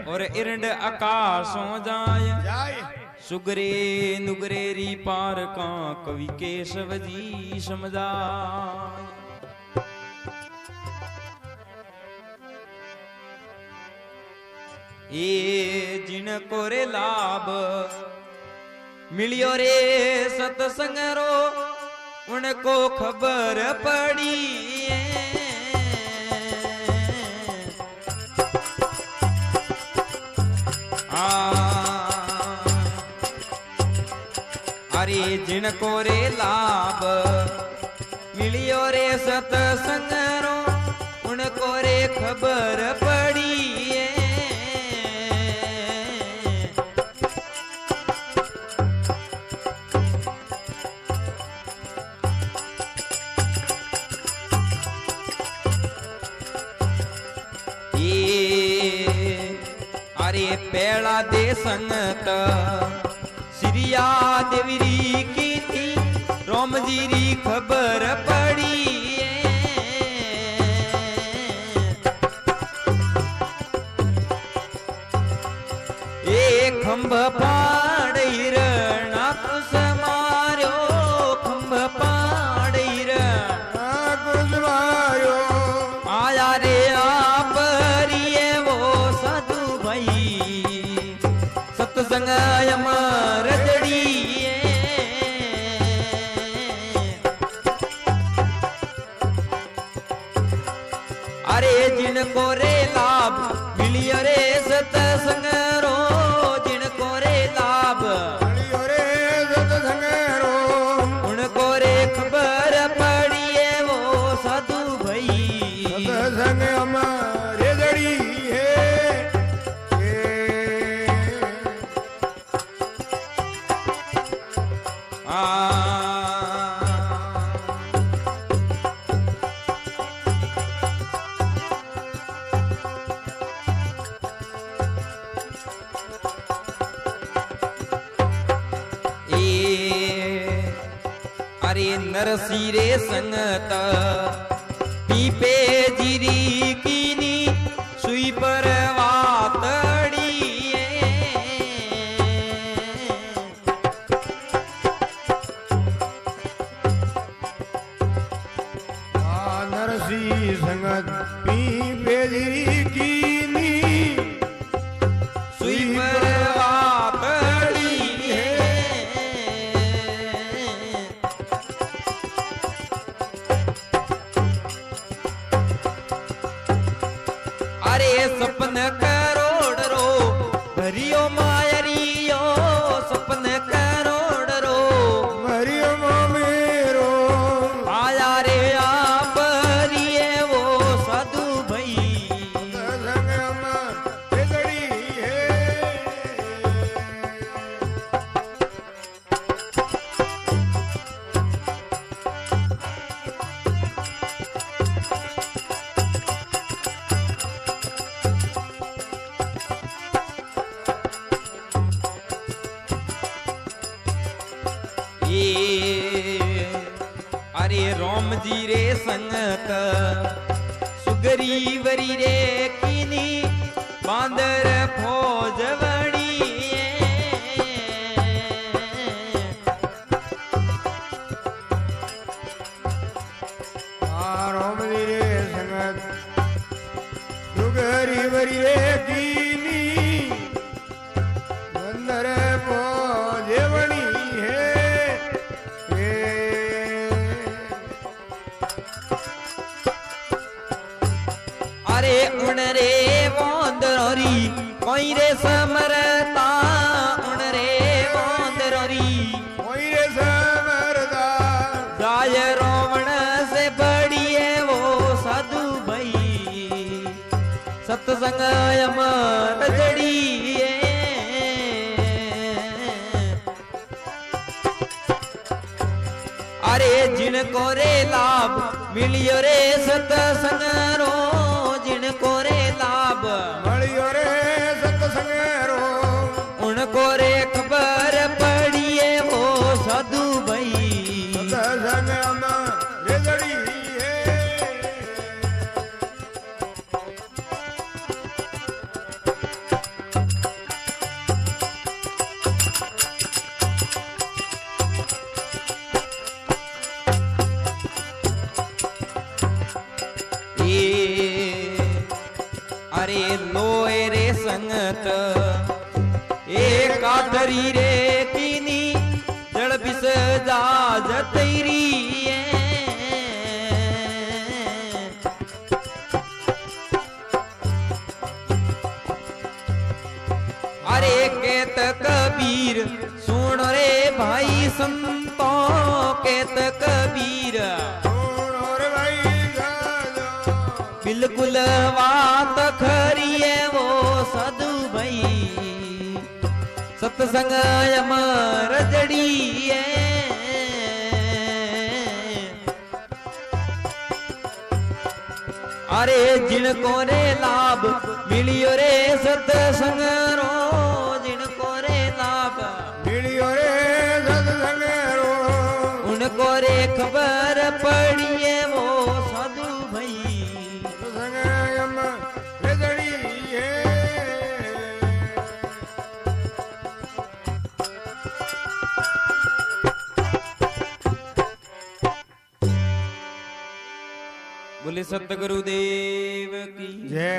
और इरंड आकाशों जाय सुगरे नुगरेरी पार का कवि केशव जी समझाय। ये जिनको रे लाभ मिलियो रे सत्संग रो उनको खबर पड़ी। अरे जिनको रे लाभ मिलियो रे सत्संग रो उनको रे खबर पड़ी। अरे पेड़ा दे संगत सिरिया देवीरी की थी रोम जी री खबर पड़ी। ए खंभ पाड़ीर नाकुस मार्यो खंभ पाड़ीर नाकुस मार्यो आया रे आप रिए वो साधु भाई सत्संग अमर जड़ी। अरे जिनको रे लाभ मिलियो रे सत्संग रो जिनको रे लाभ मिलियो रे सत्संग रो उनको रे खबर पड़ी है वो साधु भाई सत्संग अमर जड़ी है। अरे नरसीरे संगत पीपे जीरी कीनी सुई पर वातड़ी। नरसी संगत पीपे जीरी कीनी सुई पर वातड़ी है। अरे सपन करोड़ रो भरियो मायरियो सपन करोड़ रो भरियो मेरो आया रे आप रिए वो साधु भाई अरे रोम जी रे संगत सुगरी वरी रे कीनी बांदर फौज वड़ी। रोम जी रे संगत सुगरी वरी रे कीनी बांदर फौज वड़ी है। अरे उन रे वोंदरोरी कोई रे समरता उन रे वोंदरोरी कोई रे समरता जाय रोवण से बड़ी है वो साधु भाई सत्संग अमर जड़ी है। अरे जिनको रे लाभ मिलियो रे सत्संग रो जिनको रे लाभ मिलियो रे सत्संग रो उनको रे खबर पड़ी है वो साधु भाई सत्संग अमर जड़ी है। संगत एकाधरी रे कीनी जड़ बिस जाज तेरी अरे केत कबीर सुन रे भाई संतों केत कबीर बिल्कुल बात खरी है वो साधु भाई सत्संग अमर जड़ी है अरे जिनको रे लाभ मिलियो रे सत्संग रो जिनको रे लाभ मिलियो रे सत्संग रो उनको रे खबर पड़ी है वो साधु भाई बोले सतगुरुदेव की जय।